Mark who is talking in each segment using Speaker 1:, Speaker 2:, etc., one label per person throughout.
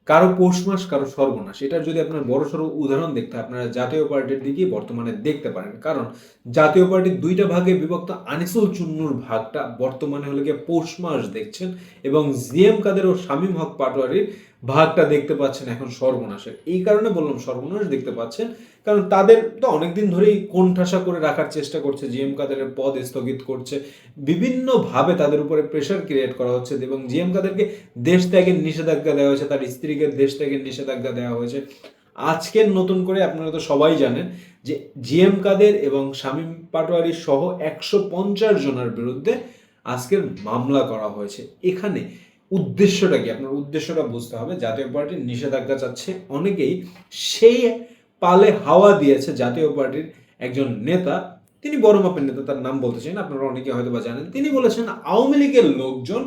Speaker 1: কারো পৌষ মাস কারো সর্বনাশ, এটার যদি আপনার বড়সড় উদাহরণ দেখতে হয়, আপনারা জাতীয় পার্টির দিকে বর্তমানে দেখতে পারেন। কারণ জাতীয় পার্টির দুইটা ভাগে বিভক্ত আনিসুল চুন্নুর ভাগটা বর্তমানে হলে গিয়ে পৌষ মাস দেখছেন, এবং জিএম কাদের ও শামীম হক পাটোয়ারির ভাগটা দেখতে পাচ্ছেন এখন সর্বনাশের। এই কারণে বললাম সর্বনাশ দেখতে পাচ্ছেন, কারণ তাদের তো অনেকদিন ধরেই কোণঠাসা করে রাখার চেষ্টা করছে, জিএম কাদেরের পদ স্থগিত করছে, বিভিন্নভাবে তাদের উপরে প্রেশার ক্রিয়েট করা হচ্ছে, এবং জিএম কাদেরকে দেশ ত্যাগের নিষেধাজ্ঞা দেওয়া হয়েছে, তার স্ত্রীকে দেশ ত্যাগের নিষেধাজ্ঞা দেওয়া হয়েছে। আজকের নতুন করে আপনারা তো সবাই জানেন যে জিএম কাদের এবং শামীম পাটোয়ারি সহ 150 জনের বিরুদ্ধে আজকের মামলা করা হয়েছে। এখানে উদ্দেশ্যটা কি, আপনার উদ্দেশ্যটা বুঝতে হবে। জাতীয় পার্টির নিষেধাজ্ঞা চাচ্ছে অনেকেই, সেই পালে হাওয়া দিয়েছে জাতীয় পার্টির একজন নেতা, তিনি বড় মাপের নেতা, তার নাম বলতে চাই না, আপনারা অনেকে হয়তো বা জানেন। তিনি বলেছেন আওয়ামী লীগের লোকজন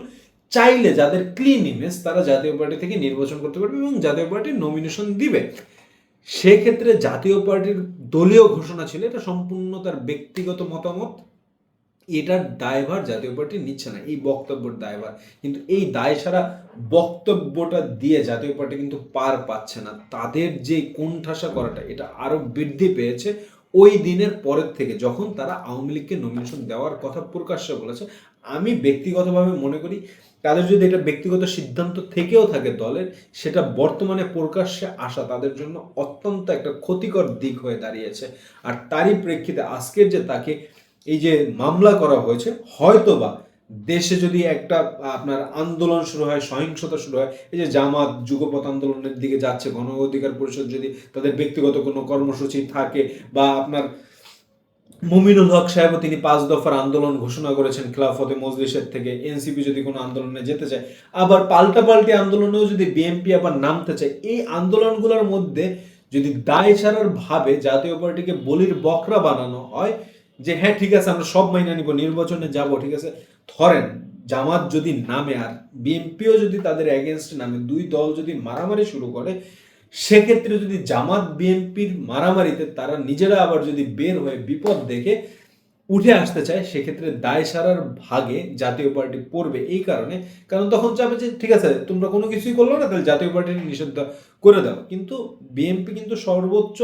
Speaker 1: চাইলে, যাদের ক্লিন ইমেজ, তারা জাতীয় পার্টি থেকে নির্বাচন করতে পারবে এবং জাতীয় পার্টির নমিনেশন দিবে। সেক্ষেত্রে জাতীয় পার্টির দলীয় ঘোষণা ছিল, এটা সম্পূর্ণ তার ব্যক্তিগত মতামত, এটার দায়ভার জাতীয় পার্টি নিচ্ছে না, এই বক্তব্যের দায়ভার। কিন্তু এই দায় সারা বক্তব্যটা দিয়ে জাতীয় পার্টি কিন্তু পার পাচ্ছে না। তাদের যে কোণঠাসা করাটা, এটা আরো বৃদ্ধি পেয়েছে ওই দিনের পরের থেকে, যখন তারা আওয়ামী লীগকে নমিনেশন দেওয়ার কথা প্রকাশ্যে বলেছে। আমি ব্যক্তিগতভাবে মনে করি তাদের যদি এটা ব্যক্তিগত সিদ্ধান্ত থেকেও থাকে দলের, সেটা বর্তমানে প্রকাশ্যে আসা তাদের জন্য অত্যন্ত একটা ক্ষতিকর দিক হয়ে দাঁড়িয়েছে। আর তারই প্রেক্ষিতে আজকের যে তাকে এই যে মামলা করা হয়েছে, হয়তোবা দেশে যদি একটা আপনার আন্দোলন শুরু হয়, সহিংসতা শুরু হয়, এই যে জামাত যুগপৎ আন্দোলনের দিকে যাচ্ছে, গণ অধিকার পরিষদ যদি তাদের ব্যক্তিগত কোনো কর্মসূচি থাকে, বা আপনার মুমিনুল হক সাহেব তিনি 5 দফার আন্দোলন ঘোষণা করেছেন খেলাফতে মজলিসের থেকে, এনসিপি যদি কোনো আন্দোলনে যেতে চায়, আবার পাল্টাপাল্টি আন্দোলনেও যদি বিএনপি আবার নামতে চায়, এই আন্দোলনগুলোর মধ্যে যদি দায় সারার ভাবে জাতীয় পার্টিকে বলির বকরা বানানো হয়, যে হ্যাঁ ঠিক আছে আমরা সব মাইনে নিব, নির্বাচনে যাব, ঠিক আছে, ধরেন জামাত যদি নামে আর বিএনপিও যদি তাদের এগেনস্ট নামে, দুই দল যদি মারামারি শুরু করে, সেক্ষেত্রে যদি জামাত বিএনপির মারামারিতে তারা নিজেরা আবার যদি বের হয়ে বিপদ দেখে উঠে আসতে চায়, সেক্ষেত্রে দায় সারার ভাগে জাতীয় পার্টি পড়বে। এই কারণে, কারণ তখন চাবে যে ঠিক আছে তোমরা কোনো কিছুই করলো না, তাহলে জাতীয় পার্টি নিষিদ্ধ করে দাও। কিন্তু বিএনপি কিন্তু সর্বোচ্চ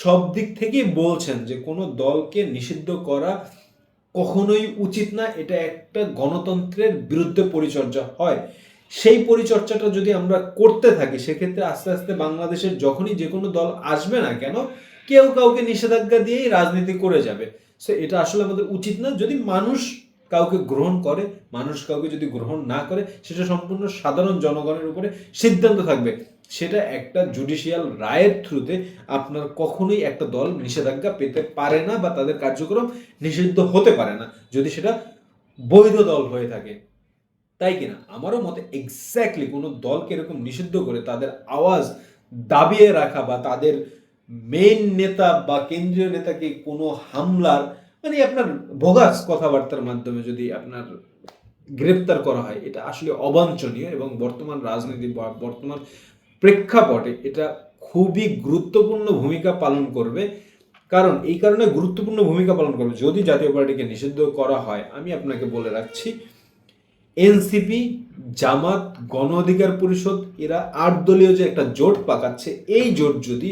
Speaker 1: সব দিক থেকেই বলছেন যে কোনো দলকে নিষিদ্ধ করা কখনোই উচিত না, এটা একটা গণতন্ত্রের বিরুদ্ধে পরিচর্যা হয়। সেই পরিচর্যাটা যদি আমরা করতে থাকি, সেক্ষেত্রে আস্তে আস্তে বাংলাদেশের যখনই যে কোনো দল আসবে না কেন, কেউ কাউকে নিষেধাজ্ঞা দিয়েই রাজনীতি করে যাবে। সো এটা আসলে আমাদের উচিত না। যদি মানুষ কাউকে গ্রহণ করে, মানুষ কাউকে যদি গ্রহণ না করে, সেটা সম্পূর্ণ সাধারণ জনগণের উপরে সিদ্ধান্ত থাকবে। সেটা একটা জুডিশিয়াল রায়ের থ্রুতে আপনার কখনোই একটা দল নিষেধাজ্ঞা পেতে পারে না, বা তাদের কার্যক্রম নিষিদ্ধ হতে পারে না, যদি সেটা বৈধ দল হয়ে থাকে। তাই কিনা? আমারও মতে এক্স্যাক্টলি কোনো দলকে এরকম নিষিদ্ধ করে তাদের আওয়াজ দাবিয়ে রাখা, বা তাদের মেইন নেতা বা কেন্দ্রীয় নেতাকে কোনো হামলার, মানে আপনার ভোগাস কথাবার্তার মাধ্যমে যদি আপনার গ্রেপ্তার করা হয়, এটা আসলে অবাঞ্ছনীয়, এবং বর্তমান রাজনীতি বা বর্তমান প্রেক্ষাপটে এটা খুবই গুরুত্বপূর্ণ ভূমিকা পালন করবে। কারণ এই কারণে গুরুত্বপূর্ণ ভূমিকা পালন করবে, যদি জাতীয় পার্টিকে নিষিদ্ধ করা হয়, আমি আপনাকে বলে রাখছি, এনসিপি, জামাত, গণ অধিকার পরিষদ, এরা 8 দলীয় যে একটা জোট পাকাচ্ছে, এই জোট যদি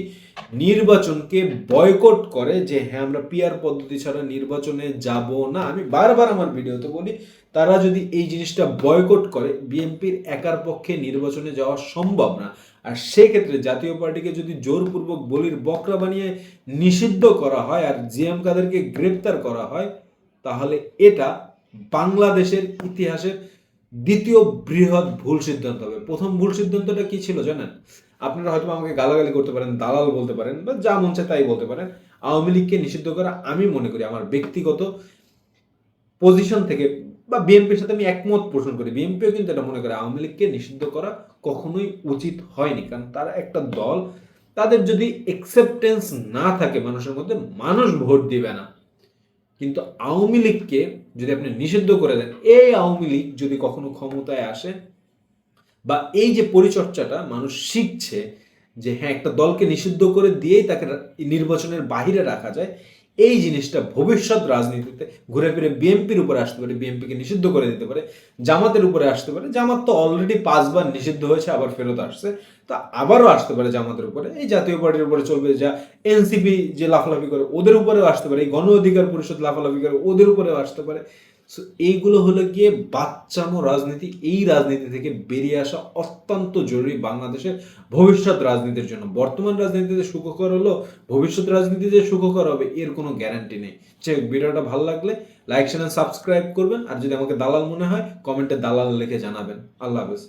Speaker 1: নির্বাচনকে বয়কট করে, যে হ্যাঁ আমরা পিআর পদ্ধতি ছাড়া নির্বাচনে যাব না, আমি বারবার আমার ভিডিওতে বলি, তারা যদি এই জিনিসটা বয়কট করে, বিএনপির একার পক্ষে নির্বাচনে যাওয়া সম্ভব না। আর সেক্ষেত্রে জাতীয় পার্টিকে যদি জোরপূর্বক বলির বকরা বানিয়ে নিষিদ্ধ করা হয় আর জিএম কাদেরকে গ্রেপ্তার করা হয়, তাহলে এটা বাংলাদেশের ইতিহাসের দ্বিতীয় বৃহৎ ভুল সিদ্ধান্ত হবে। প্রথম ভুল সিদ্ধান্তটা কি ছিল জানেন? আপনারা হয়তো আমাকে গালাগালি করতে পারেন, দালাল বলতে পারেন, বা যা মন চায় তাই বলতে পারেন। আওয়ামী লীগকে নিষিদ্ধ করা, আমি মনে করি আমার ব্যক্তিগত পজিশন থেকে, বা বিএনপির সাথে আমি একমত পোষণ করি, বিএনপিও কিন্তু এটা মনে করে আওয়ামী লীগকে নিষিদ্ধ করা কখনোই উচিত হয়নি। কারণ তারা একটা দল, তাদের যদি একসেপ্টেন্স না থাকে মানুষের মধ্যে, মানুষ ভোট দিবে না। কিন্তু আওয়ামী লীগকে যদি আপনি নিষিদ্ধ করে দেন, এই আওয়ামী লীগ যদি কখনো ক্ষমতায় আসে, বা এই যে পরিচর্যাটা মানুষ শিখছে যে হ্যাঁ একটা দলকে নিষিদ্ধ করে দিয়েই তাকে নির্বাচনের বাহিরে রাখা যায়, এই জিনিসটা ভবিষ্যৎ রাজনীতিতে ঘুরে ফিরে বিএনপির উপরে আসতে পারে, বিএনপিকে নিষিদ্ধ করে দিতে পারে, জামাতের উপরে আসতে পারে। জামাত তো অলরেডি 5 বার নিষিদ্ধ হয়েছে, আবার ফেরত আসছে, তো আবারও আসতে পারে জামাতের উপরে, এই জাতীয় পার্টির উপরে চলবে, যা এনসিপি যে লাফালাফি করে ওদের উপরেও আসতে পারে, এই গণ অধিকার পরিষদ লাফালাফি করে ওদের উপরেও আসতে পারে। সো এইগুলো হলো গিয়ে বাচ্চামো রাজনীতি। এই রাজনীতি থেকে বেরিয়ে আসা অত্যন্ত জরুরি বাংলাদেশের ভবিষ্যৎ রাজনীতির জন্য। বর্তমান রাজনীতিতে সুখকর হলো, ভবিষ্যৎ রাজনীতিতে সুখকর হবে এর কোনো গ্যারান্টি নেই। ভিডিওটা ভালো লাগলে লাইক শেয়ার সাবস্ক্রাইব করবেন, আর যদি আমাকে দালাল মনে হয় কমেন্টে দালাল লিখে জানাবেন। আল্লাহ হাফেজ।